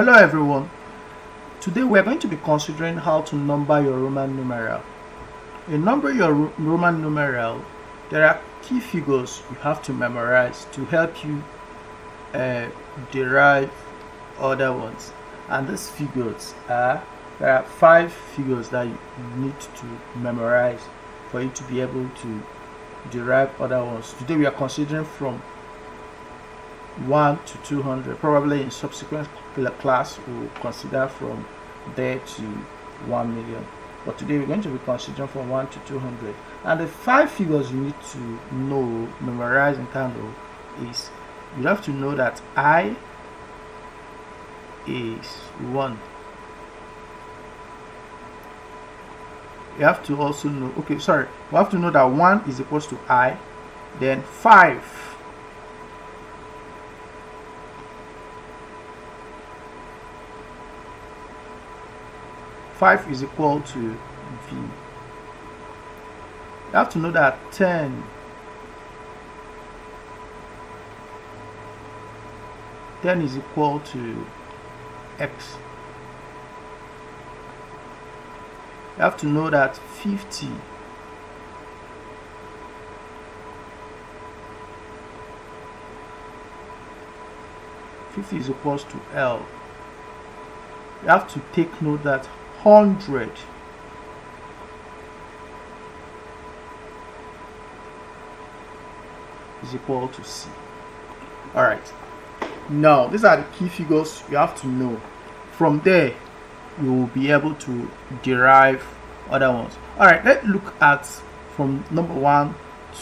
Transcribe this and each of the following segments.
Hello everyone. Today we are going to be considering how to number your Roman numeral. In numbering your Roman numeral, there are key figures you have to memorize to help you derive other ones. And these figures there are 5 figures that you need to memorize for you to be able to derive other ones. Today we are considering from 1 to 200. Probably in subsequent class we'll consider from there to 1 million, but today we're going to be considering from 1 to 200. And the 5 figures you need to know, memorize and handle is, you have to know that I is 1. You have to also know, we have to know that 1 is equals to I, then 5 is equal to V. You have to know that 10 is equal to X. You have to know that 50 is equals to L. You have to take note that 100 is equal to C. Alright, now these are the key figures you have to know. From there you will be able to derive other ones. Alright, let's look at from number 1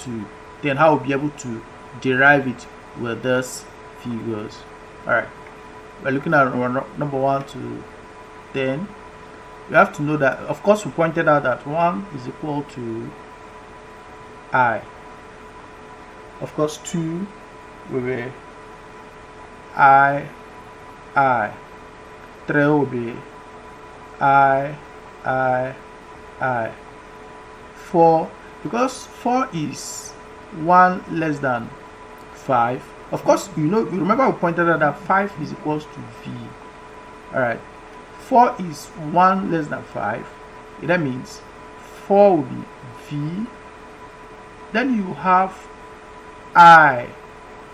to 10 how we'll be able to derive it with these figures. Alright, we're looking at number 1 to 10. You have to know that, of course, we pointed out that 1 is equal to I. Of course, 2 will be I. 3 will be I. 4, because 4 is 1 less than 5. Of course, you remember we pointed out that 5 is equals to V. Alright. 4 is 1 less than 5. That means 4 will be V. Then you have I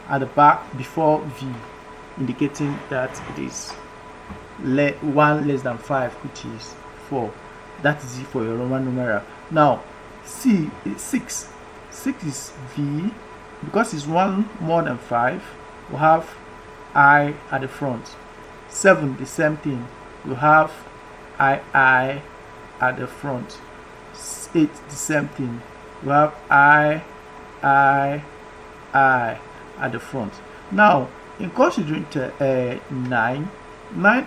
at the back before V, indicating that it is 1 less than 5, which is 4. That is it for your Roman numeral. Now, C is 6. 6 is V. Because it's 1 more than 5, we have I at the front. 7, the same thing. You have I at the front. 8, the same thing. You have I at the front. Now, in considering 9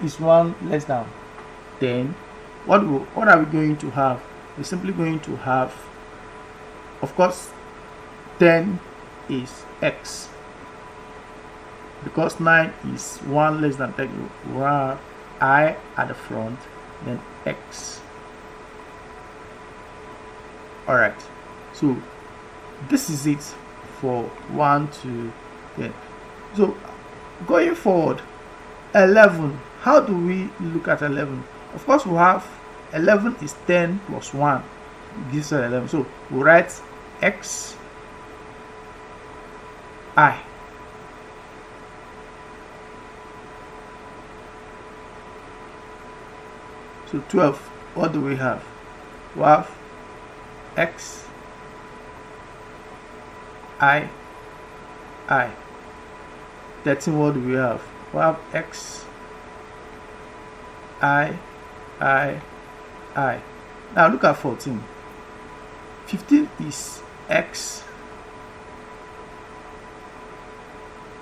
is 1 less than 10. What are we going to have? We're simply going to have, of course, 10 is X. Because 9 is 1 less than 10, we have I at the front, then X. Alright, so this is it for 1 to 10. So going forward, 11, how do we look at 11? Of course, we have 11 is 10 plus 1 gives us 11. So we write X I. So 12, what do we have? We have X I. 13, what do we have? We have X I. Now look at 14. 15 is X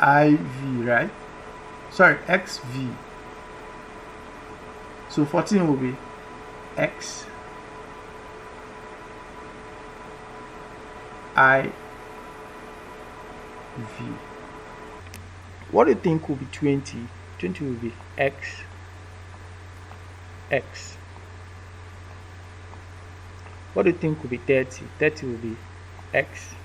IV, right? Sorry, XV. So 14 will be X IV. What do you think will be 20? 20 will be X. What do you think will be 30? 30 will be X.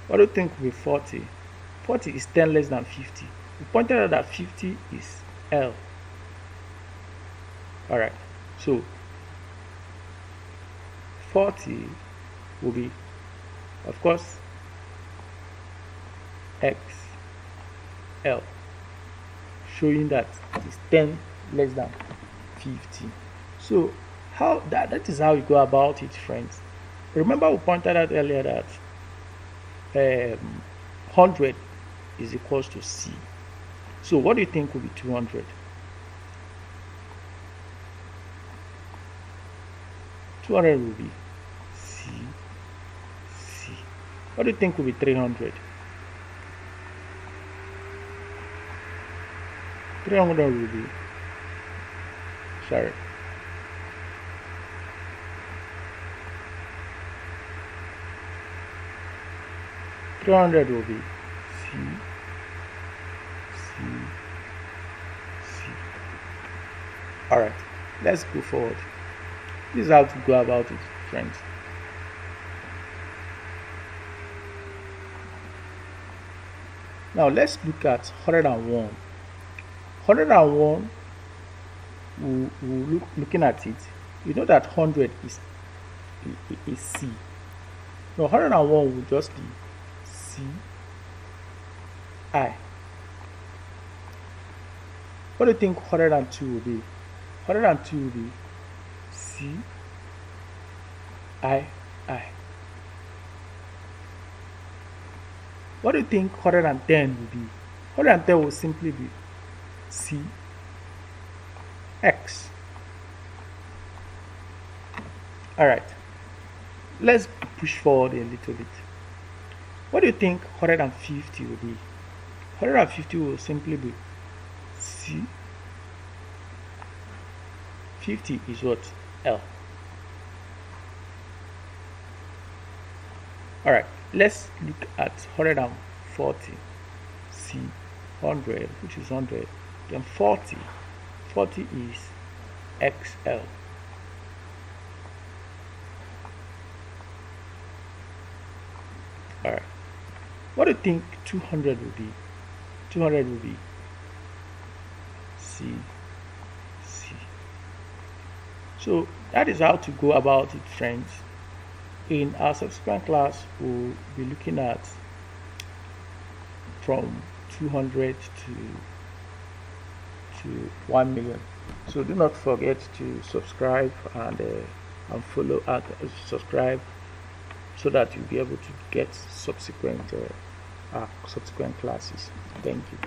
What do you think will be 40? 40 is 10 less than 50. We pointed out that 50 is L. Alright, so 40 will be, of course, XL, showing that it's 10 less than 50. So that is how you go about it, friends. Remember we pointed out earlier that 100 is equals to C. So what do you think will be 200? 200 will be C. What do you think will be 300? 300 will be, sorry, 300 will be C. Alright, let's go forward. This is how to go about it, friends. Now let's look at 101. 101, looking at it, you know that 100 is C. Now 101 will just be C I. What do you think 102 will be? 102 will be C I. What do you think 110 will be? 110 will simply be C X. Alright, let's push forward a little bit. What do you think 150 will be? 150 will simply be C. 50 is what? L. Alright, let's look at 140. C. 100, which is 100. Then 40. 40 is XL. Alright. What do you think 200 will be? 200 will be C. So that is how to go about it, friends. In our subsequent class, we'll be looking at from 200 to 1 million. So do not forget to subscribe and follow and subscribe, so that you'll be able to get subsequent classes. Thank you.